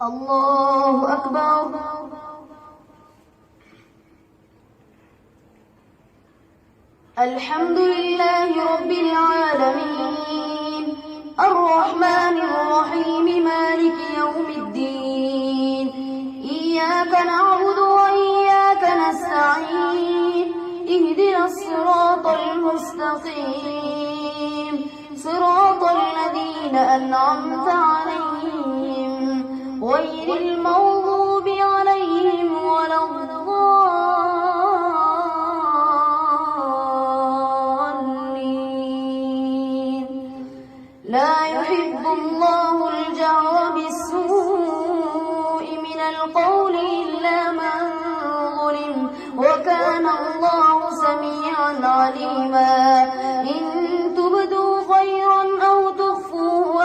الله أكبر. الحمد لله رب العالمين الرحمن الرحيم مالك يوم الدين إياك نعبد وإياك نستعين اهدنا الصراط المستقيم صراط الذين أنعمت عليهم غير المغضوب عليهم ولا الضالين. لا يحب الله الجهر بالسوء من القول إلا من ظلم وكان الله سميعا عليما. إن تبدوا خيرا أو تخفوه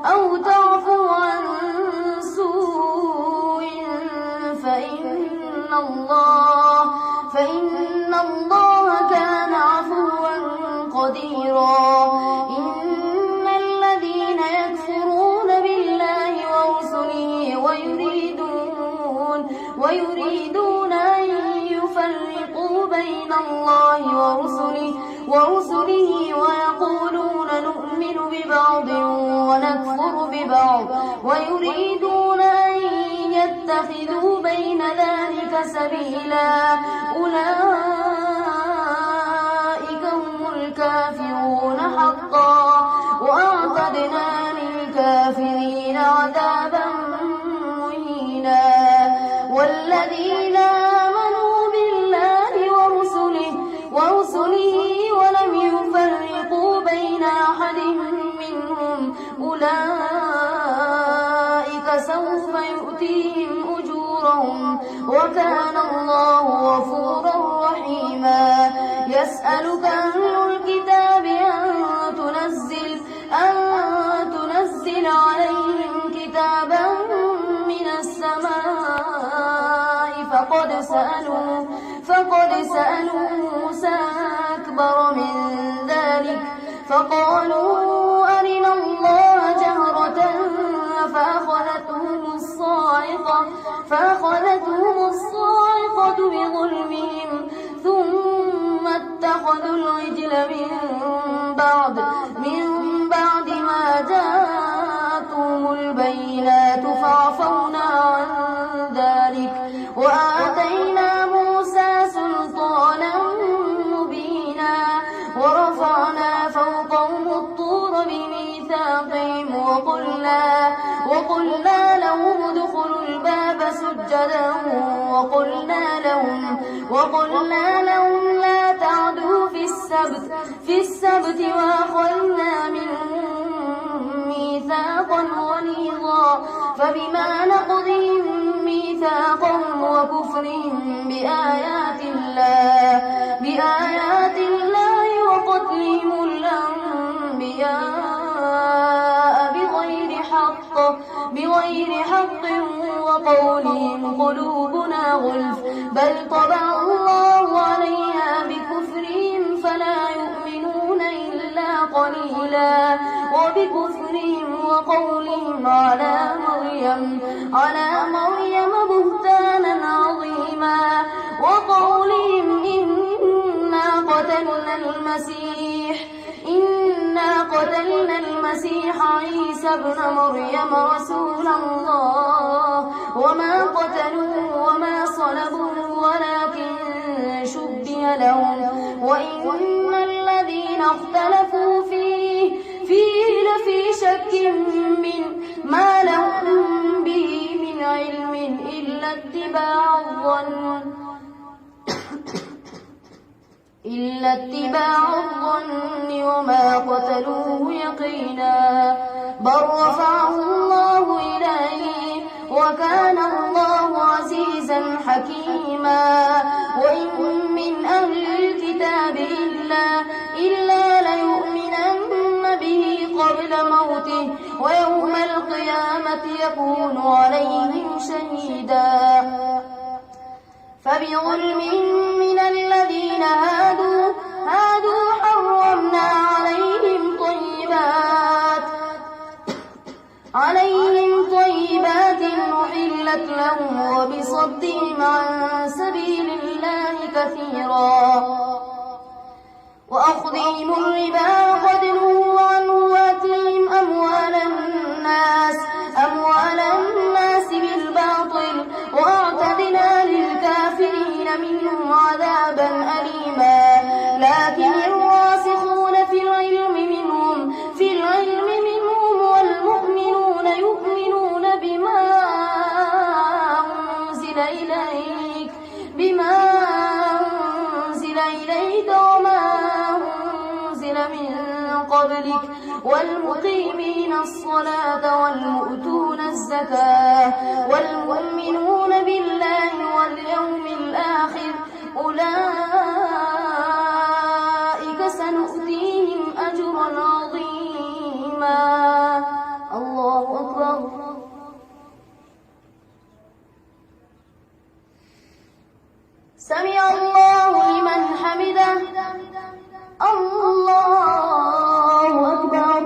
أو تعفوا عن سوء فإن الله كان عفوا قديرا. إن الذين يكفرون بالله ورسله ويريدون أن يفرقوا بين الله ورسله ويقولون نؤمن ببعض ونكفر ببعض ويريدون أن يتخذوا بين ذلك سبيلا أولئك هم الكافرون حقا وأعتدنا للكافرين عذابا مهينا. والذين آمنوا بالله ورسله ولم يفرقوا بين أحد منهم أولئك سوف يؤتيهم أجورهم وكان الله غفورا رحيما. يسألك أهل الكتاب أن تنزل عليهم كتابا من السماء فقد سألوا موسى أكبر من ذلك فقالوا أرنا الله جهرة فأخذتهم الصاعقة بظلمهم ثم اتخذوا العجل من بعد ما جاءتهم البينات فعفونا عن ذلك وآتينا موسى سلطانا مبينا. ورفعنا فوقهم الطور بميثاقهم وقلنا لهم ادخلوا الباب سجدا وقلنا لهم لا تعدوا في السبت وأخذنا منهم ميثاقا غليظا. فبما نقضهم ميثاقهم وكفرهم بآيات الله وقتلهم الأنبياء بغير حق وقولهم قلوبنا غلف بل طبع الله عليها بكفرهم فلا يؤمنون إلا قليلا. وبكفرهم وقولهم على مريم بهتانا عظيما. وقولهم إنا قتلنا المسيح عيسى ابن مريم رسول الله وما قتلوه وما صلبوه ولكن شبه لهم وإن الذين اختلفوا فيه لفي شك من ما لهم به من علم إلا اتباع الظن وما قتلوه يقينا بل رفعه الله إليه وكان الله عزيزا حكيما. وإن من أهل الكتاب إلا ليؤمنن به قبل موته ويوم القيامة يكون عليهم شهيدا. فبظلم من الذين هادوا حرمنا عليهم طيبات لهم وبصدهم عن سبيل الله كثيرا وأخذهم الربا وقد نهوا عنه وأكلهم أموال الناس بالباطل وأعتدنا للكافرين منهم عذابا أليما لكن الراسخون في العلم منهم والمؤمنون يؤمنون بما أنزل إليك وما أنزل من قبلك والمقيمين الصلاة والمؤتون الزكاة والمؤمنون بالله واليوم الآخر أولئك سنؤتيهم أجرا عظيما. الله أكبر. سمع الله لمن حمده. الله أكبر.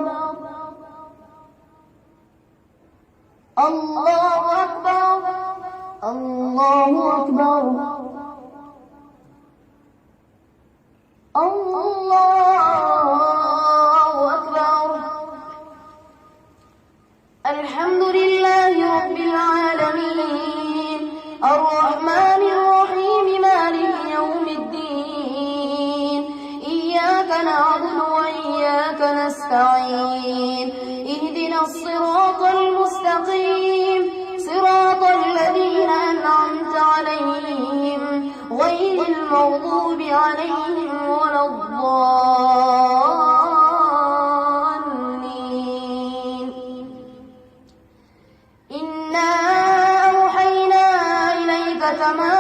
الله أكبر. الله أكبر. الله أكبر. الحمد لله رب العالمين الرحمن الرحيم مالك يوم الدين إياك نعبد وإياك نستعين اهدنا الصراط المستقيم صراط الذين أنعمت عليهم غير المغضوب عليهم ولا الضالين. إنا أوحينا إليك كما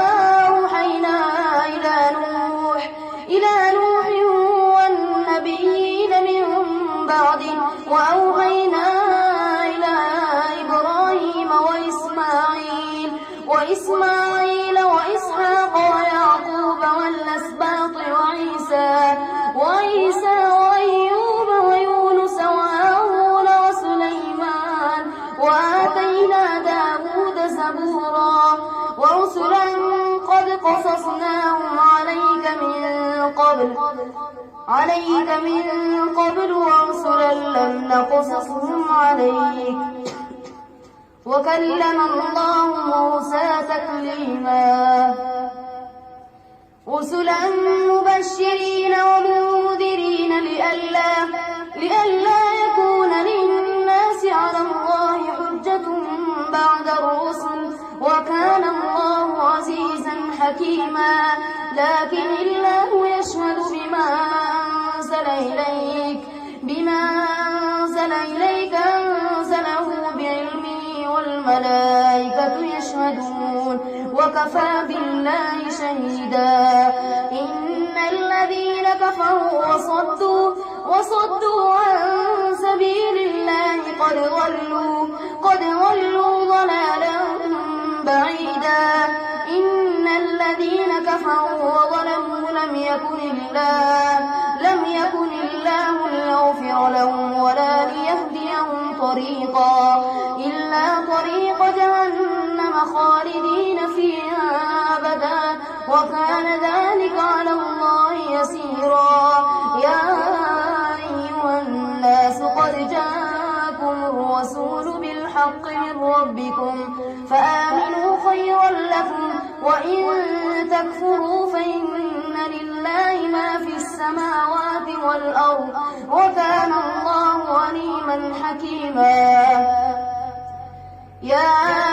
أوحينا إلى نوح والنبيين من بعده وأوحينا إلى إبراهيم وإسماعيل وإسحاق ويعقوب والأسباط وعيسى وأيوب ويونس وهارون وسليمان وآتينا داود زبورا ورسلا قد قصصناهم عليك من قبل ورسلا لم نقصصهم عليك وكلم الله موسى تكليما رسلا مبشرين ومنذرين لئلا يكون للناس على الله حجة بعد الرسل وكان الله عزيزا حكيما لكن الله يشهد بما أنزل إليك أنزله بعلمه والملائكة يشهدون وكفى بالله شهيدا. إن الذين كفروا وصدوا عن سبيل الله قد ضلوا ضلالا بعيدا. إن الذين كفروا وظلموا لم يكن الله ليغفر لهم ولا ليهديهم طريقا إلا طريق جهنم خالدين فيها أبدا وكان ذلك على الله يسيرا. يا أيها الناس قد جاءكم الرسول بالحق من ربكم فآمنوا خيرا لكم وإن تكفروا فإن لله ما في السماوات والأرض وكان الله عليما حكيما. يا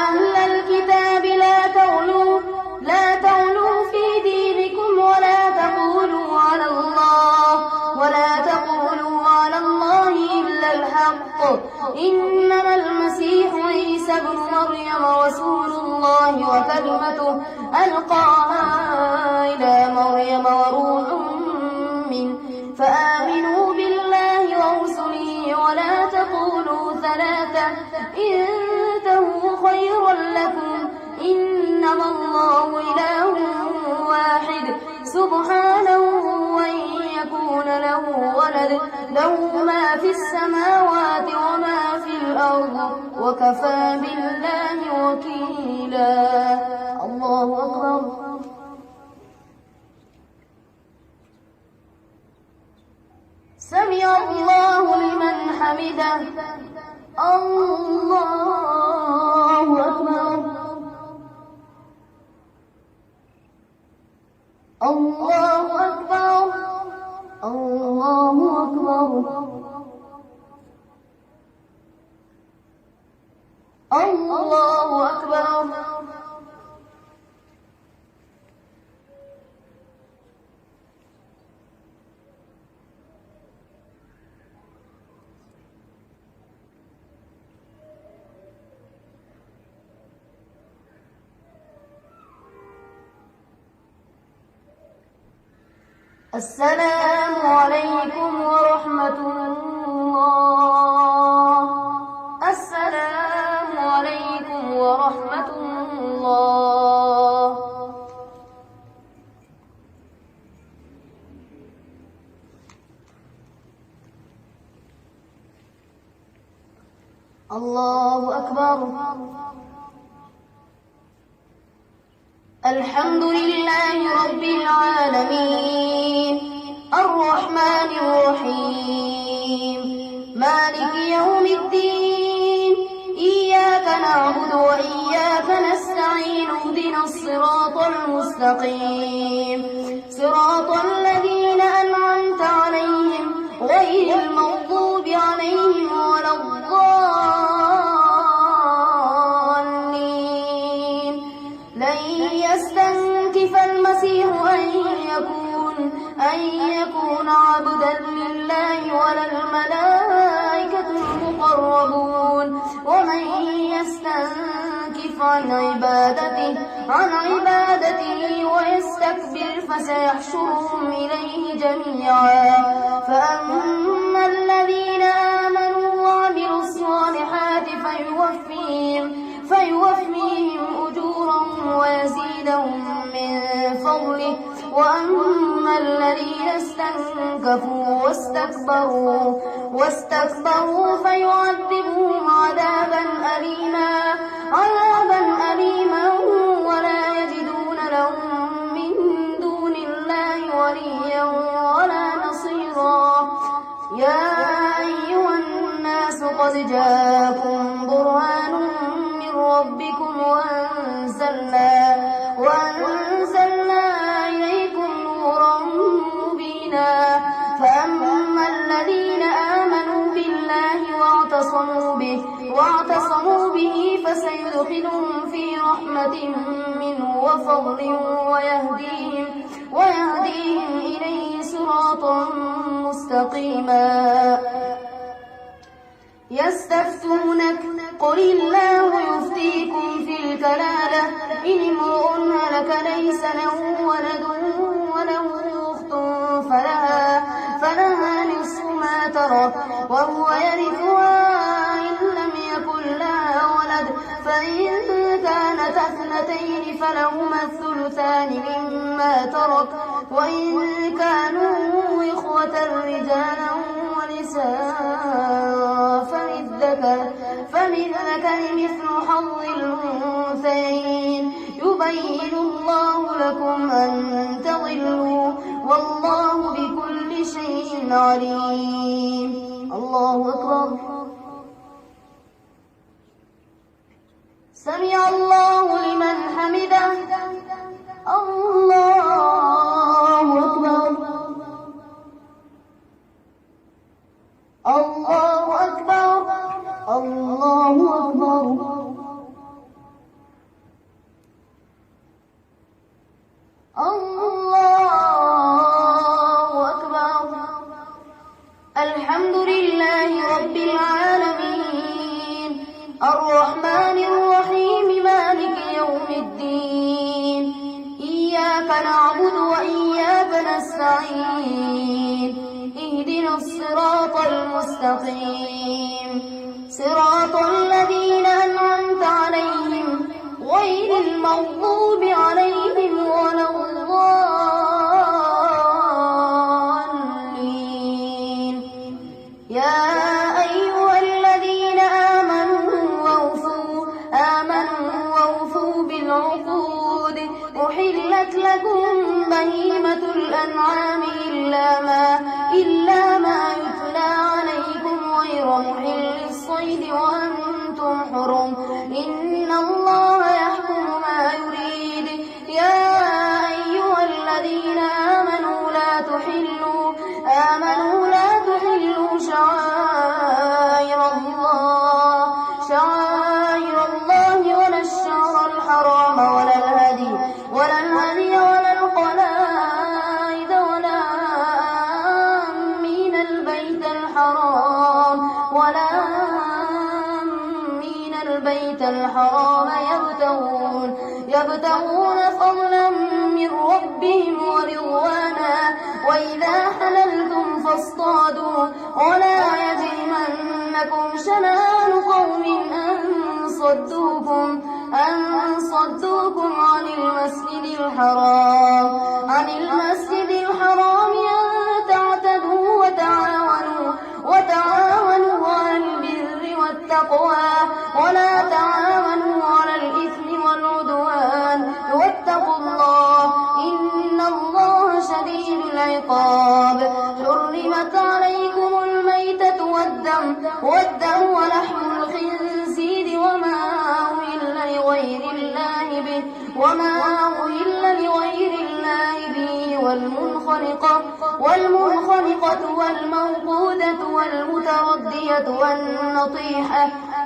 أهل الكتاب لا تغلوا في دينكم ولا تقولوا على الله إلا الحق إنما المسيح عيسى ابن مريم رسول الله وكلمته ألقاها إلى مريم وروح منه فآمنوا بالله ورسله ولا تقولوا ثلاثة انتهوا خيرا لكم إنما الله إله واحد سبحانه أن يكون له ولد له ما في السماوات وما في الأرض وكفى بالله وكيلا. حمده الله أكبر الله أكبر الله أكبر الله أكبر السلام عليكم ورحمة الله. السلام عليكم ورحمة الله. الله أكبر. الحمد لله رب العالمين الرحمن الرحيم مالك يوم الدين إياك نعبد وإياك نستعين اهدنا الصراط المستقيم صراط الذين أنعمت عليهم غير المغضوب عليهم ولا الضالين. لن يستنكف المسيح أن يكون عبدا لله ولا الملائكة المقربون ومن يستنكف عن عبادته ويستكبر فسيحشرهم إليه جميعا. فأما الذين آمنوا وعملوا الصالحات فيوفيهم أجورهم ويزيدهم من فضله. وأما الذين استنكفوا واستكبروا فيعذبهم عذابا أليما ولا يجدون لهم من دون الله وليا ولا نصيرا. يا أيها الناس قد جاءكم برهان من ربكم وأنزلنا إليكم نورا مبينا. فأما الذين آمنوا بالله واعتصموا به فسيدخلهم في رحمة منه وفضل ويهديهم إليه صراطا مستقيما. يستفتونك قل الله يفتيكم في الكلالة إن امرؤ هلك ليس له ولد وله أخت فلها نصف ما ترك وهو يرثها إن لم يكن لها ولد فإن كانت اثنتين فلهما الثلثان مما ترك وإن كانوا إخوة رجالا ونساء فللذكر مثل حظ الأنثيين. يبين الله لكم أن تضلوا والله بكل شيء عليم. الله أكبر. سمع الله لمن حمده. الله أكبر. الله أكبر. الله أكبر. الله أكبر. الحمد لله رب العالمين الرحمن الرحيم مالك يوم الدين إياك نعبد وإياك نستعين اهدنا الصراط المستقيم صراط الذين أنعمت عليهم غير المغضوب عليهم ولا الضالين. يا أيها الذين آمنوا وأوفوا بالعقود أحلت لكم بهيمة الأنعام إلا ما يتلى عليكم غير غير محل الصيد وأنتم حرم إن الله يحكم ما يريد يا أيها الذين آمنوا لا تحلوا شعائر الله ولا الشهر الحرام ولا الهدي ولا القلائد ولا آمين البيت الحرام يبتغون فضلا من ربهم ورضوانا وإذا حللتم فاصطادوا ولا يجرمنكم شنآن قوم أن صدوكم عن المسجد الحرام أن تعتدوا وتعاونوا على البر والتقوى ولا تعاونوا على الإثم والعدوان واتقوا الله إن الله شديد العقاب حرمت عليكم الميتة والدم ولحم الخنزير وما أهل لغير الله به والمنخنقة والموقوذة والمتردية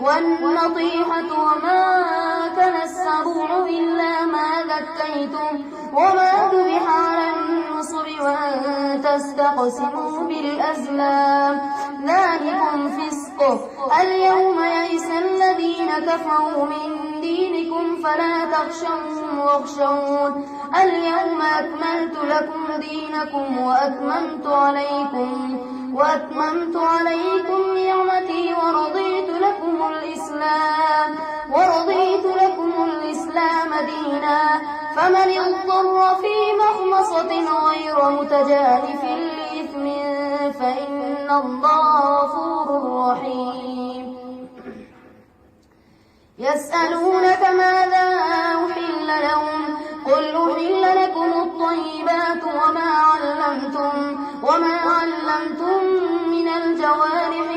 والنطيحة وما أكل السبع إلا ما ذكيتم وما ذبح على النصب وأن تستقسموا بالأزلام ذلكم فسق اليوم يئس الذين كفروا من دينكم فلا تخشوهم واخشون اليوم أكملت لكم دينكم وأتممت عليكم نعمتي ورضيت لكم الإسلام دينا فمن اضطر في مخمصة غير متجانف لإثم فإن الله غفور رحيم يسألونك ماذا أحل لهم قل أحل لكم الطيبات وما علمتم من الجوارح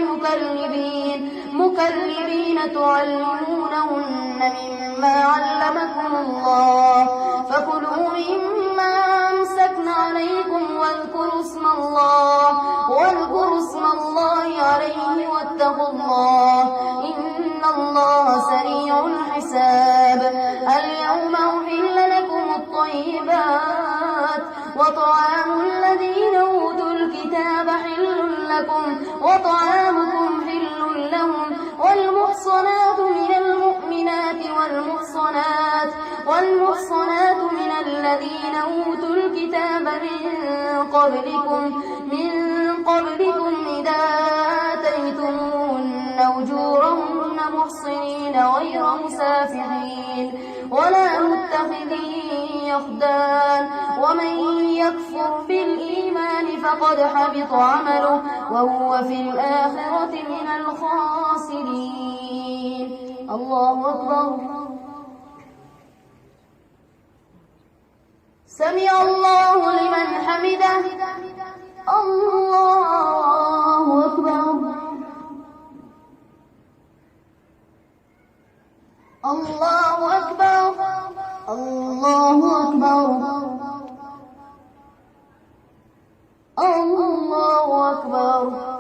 مكلبين تعلمونهن مما علمكم الله فكلوا مما أمسكن عليكم واذكروا اسم الله عليه واتقوا الله إن الله سريع الحساب اليوم أحل لكم الطيبات وطعام الذين أوتوا الكتاب حل لكم وطعامكم حل لهم والمحصنات من المؤمنات والمحصنات من الذين أوتوا الكتاب من قبلكم إذا آتيتموهن أجورهن محصنين غير مسافحين ولا متخذي أخدان ومن يكفر بالإيمان فقد حبط عمله وهو في الآخرة من الخاسرين الله أكبر سمع الله لمن حمده الله أكبر الله أكبر الله أكبر الله أكبر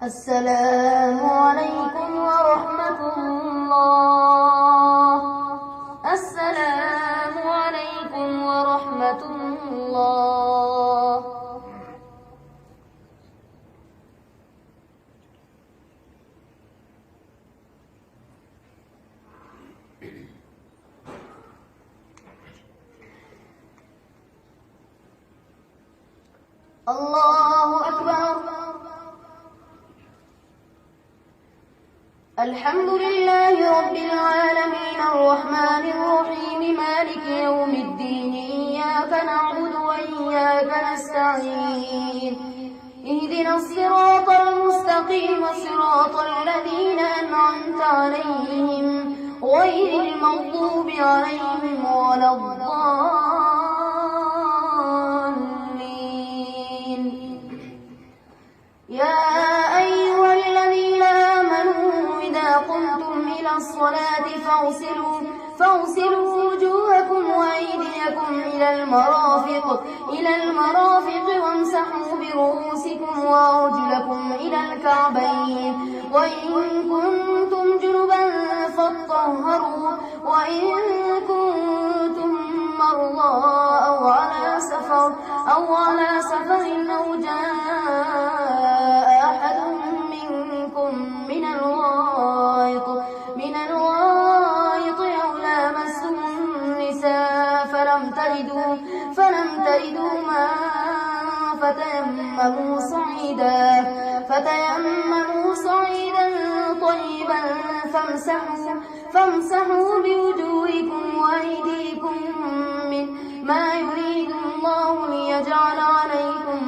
السلام عليكم ورحمة الله السلام عليكم ورحمة الله الله أكبر الحمد لله رب العالمين الرحمن الرحيم مالك يوم الدين إياك نعبد وإياك نستعين اهدنا الصراط المستقيم صراط الذين أنعمت عليهم غير المغضوب عليهم ولا الضالين. يا أيها الذين آمنوا إذا قمتم إلى الصلاة فاغسلوا وجوهكم وأيديكم إلى المرافق وامسحوا برؤوسكم وأرجلكم إلى الكعبين وإن كنتم جنبا فاطهروا وإن كنتم مرضى أو على سفر أو جاء أحد منكم من الغائط أو لامستم النساء فلم تجدوا ماء فتيمموا صعيدا طيبا فامسحوا بوجوهكم وأيديكم ما يريد الله ليجعل عليكم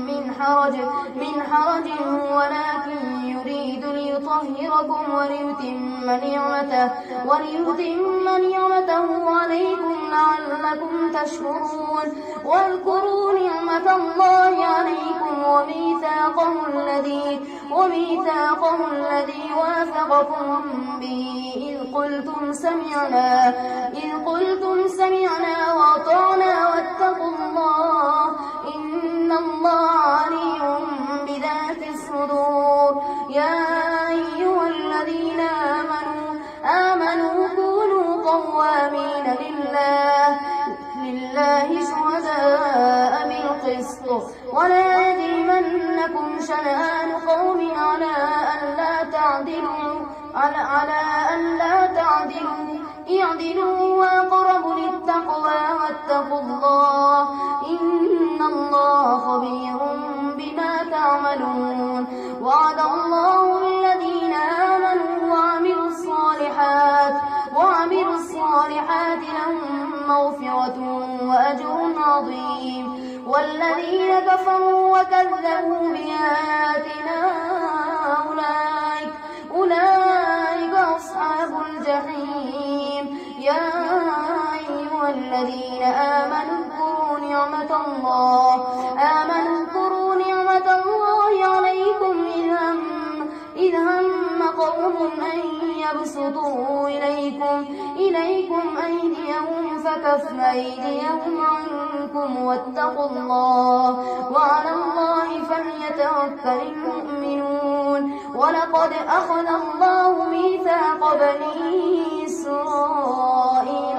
من حرج ولكن يريد ليطهركم وليتم نعمته عليكم لعلكم تشكرون. واذكروا نعمة الله عليكم وميثاقه الذي واثقكم به إذ قلتم سمعنا وأطعنا واتقوا الله إن الله عليم بذات الصدور. يا أيها الذين آمنوا كونوا قوامين لله شهداء بالقسط ولا يجرمنكم شنآن قوم على ألا تعدلوا اعدلوا وأقرب للتقوى واتقوا الله إن الله خبير بما تعملون. وعد الله الذين آمنوا وعملوا الصالحات لهم مغفرة وأجر عظيم. والذين كفروا وكذبوا بآياتنا أولئك أصحاب الجحيم. يا أيها الذين آمنوا اذكروا نعمة الله عليكم إذ هم قوم أن يبسطوا إليكم أيديهم فكفنا أيديهم عنكم واتقوا الله وعلى الله فليتوكل المؤمنون. ولقد أخذ الله ميثاق بني إسرائيل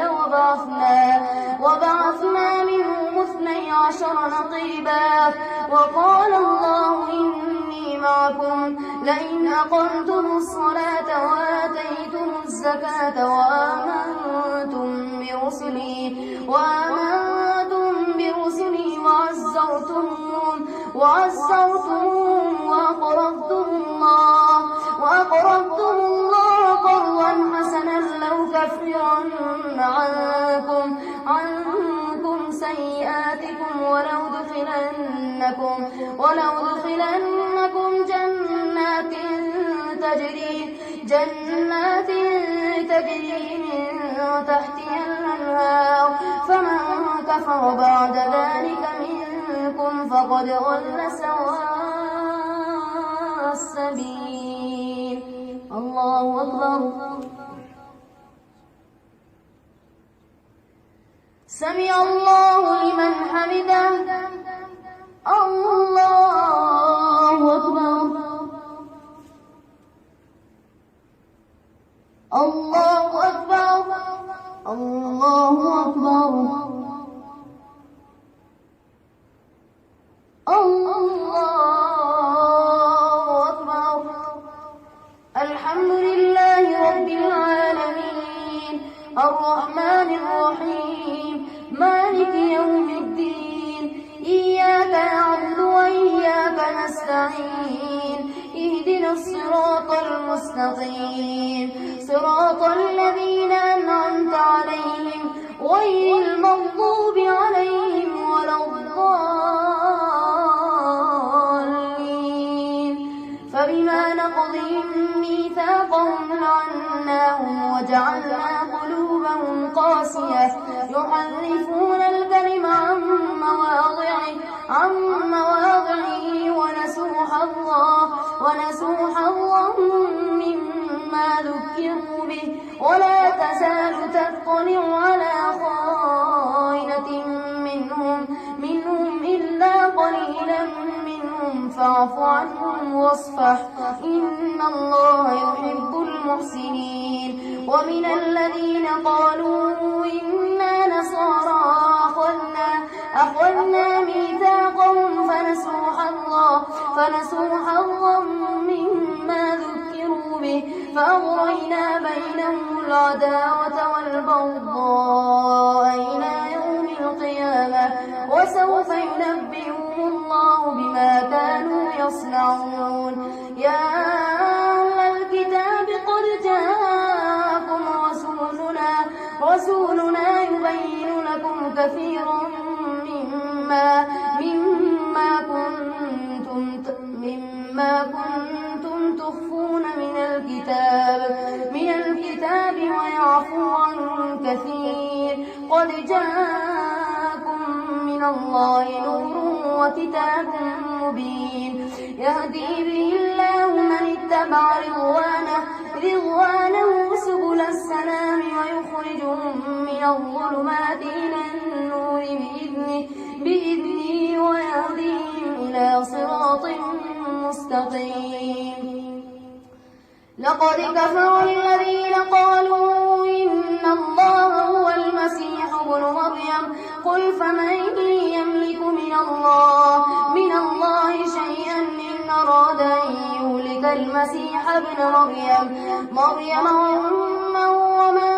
وبعثنا منهم 12 نقيبا وقال الله إني معكم لئن أقمتم الصلاة وآتيتم الزكاة وآمنتم برسلي وعزرتموهم وأقرضتم الله قرضا حسنا لأكفرن عنكم سيئاتكم ولأدخلنكم جنات تجري من تحتها الأنهار. فمن كفر بعد ذلك منكم فقد ضل سواء السبيل. الله أكبر. سمع الله لمن حمده. الله أكبر. الله أكبر. الله أكبر. الله أكبر. الحمد لله رب العالمين الرحمن الرحيم مالك يوم الدين إياك نعبد وإياك نستعين اهدنا الصراط المستقيم صراط الذين أنعمت عليهم غير المغضوب عليهم ولا الضالين فبما نقضهم ميثاقهم لعناهم وجعلنا قلوبهم قاسية يحرفون الكلم عن مواضعه ونسوا حظا مما ذكروا به ولا تزال تطلع على خائنة منهم إلا قليلا منهم فاعف عنهم واصفح إن الله يحب المحسنين ومن الذين قالوا إنا نصارى أخذنا ميثاقهم فنسوا حظا مما ذكروا به فأغرينا بينهم العداوة والبغضاء إلى يوم القيامة وسوف ينبئهم الله بما كانوا يصنعون يا أهل الكتاب قد جاءكم رسولنا يبين لكم كثيرا مما كنتم تخفون من الكتاب ويعفو عن كثير قد جاءكم من الله نور وكتاب مبين يهدي به الله من اتبع رضوانه سبل السلام ويخرجهم من الظلمات إلى النور بإذنه ويهديهم إلى صراط مستقيم لقد كفر الذين قالوا إن الله هو المسيح ابن مريم قل فمن يملك من الله شيئا إن أراد أن يهلك المسيح ابن مريم وأمه ومن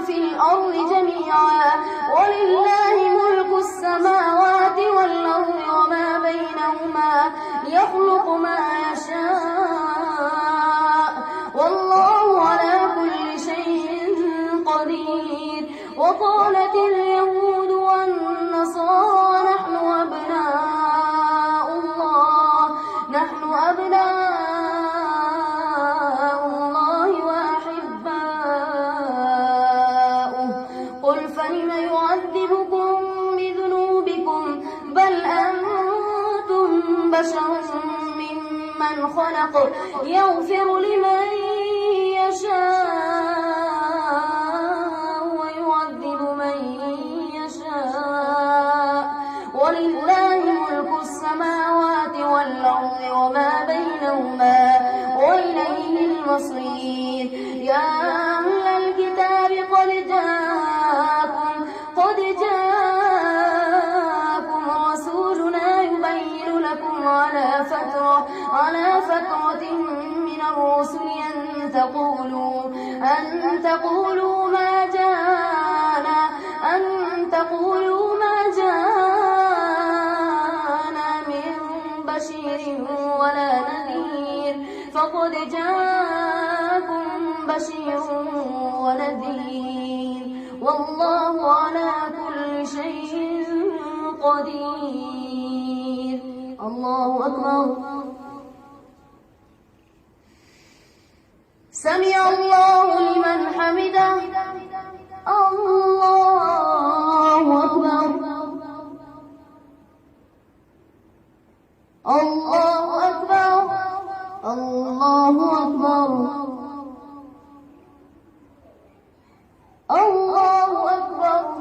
في الأرض جميعا ولله ملك السماوات والأرض وما بينهما يخلق ما يشاء والله على كل شيء قدير وقالت اليهود والنصارى نحن أبناء الله وأحباؤه قل فلم يعذبكم بذنوبكم بل أنتم بشر ممن خلق يغفر لمن يشاء ويعذب من يشاء ولله ملك السماوات والأرض وما بينهما وإليه المصير يا أهل الكتاب قد جاءكم رسولنا يبين لكم على فترة من الرسل أن تقولوا ما جاءنا من بشير ولا نذير فقد جاءكم بشير ونذير والله على كل شيء قدير الله أكبر سمع الله لمن حمده الله أكبر الله أكبر الله أكبر الله أكبر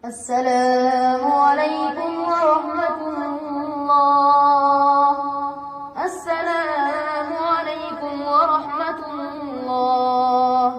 السلام عليكم ورحمة الله. السلام عليكم ورحمة الله.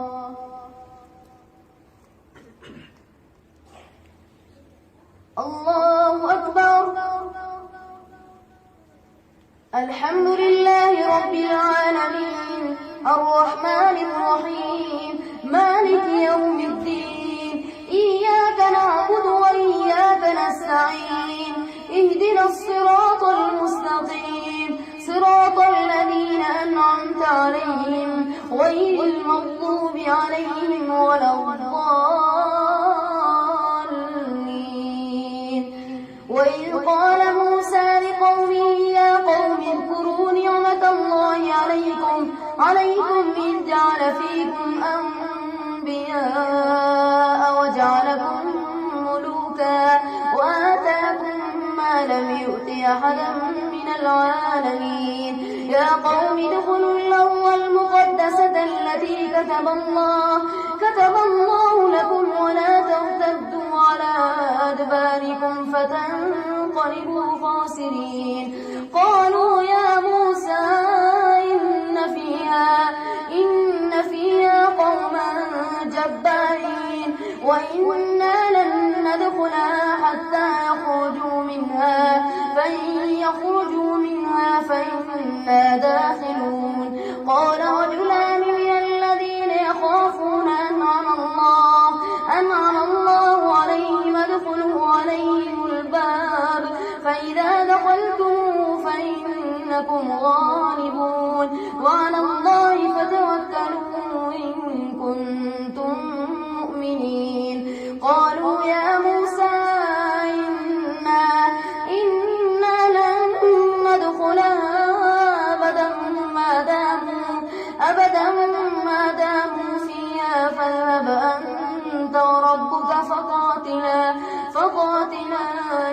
عليهم غير المغضوب عليهم ولا الضالين. وإذ قال موسى لقومه يا قوم اذكروا نعمة الله عليكم إذ جعل فيكم أنبياء وجعلكم ملوكا وآتاكم ما لم يؤت أحدا من العالمين. يا قوم ادخلوا الأرض المقدسة التي كتب الله لكم ولا ترتدوا على أدباركم فتنقلبوا خاسرين. قالوا يا موسى إن فيها قوما جبارين وإنا لن ندخلها حتى يخرجوا منها فإنا داخلون. قال رجلان من الذين يخافون أنعم الله عليهم ادخلوا عليهم الباب فإذا دخلتموه فإنكم غالبون وعلى الله فتوكلوا إن كنتم مؤمنين. قالوا يا موسى إنا لن ندخلها أبدا ما داموا فيها فاذهب أنت وربك فقاتلا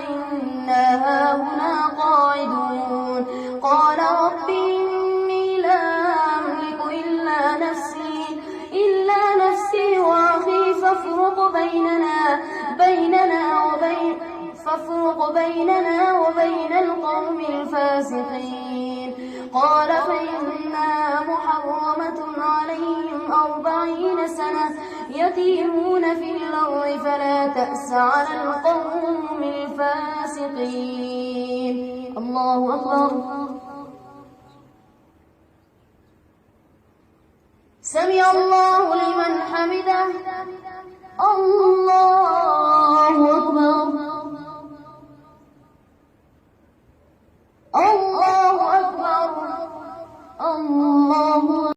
إنا هاهنا قاعدون. قال رب إني لا أملك إلا نفسي وأخي فافرق بيننا وبين القوم الفاسقين. قال فإنها محرمة عليهم 40 سنة يتيهون في الأرض فلا تأس على القوم الفاسقين. الله أكبر. سمع الله لمن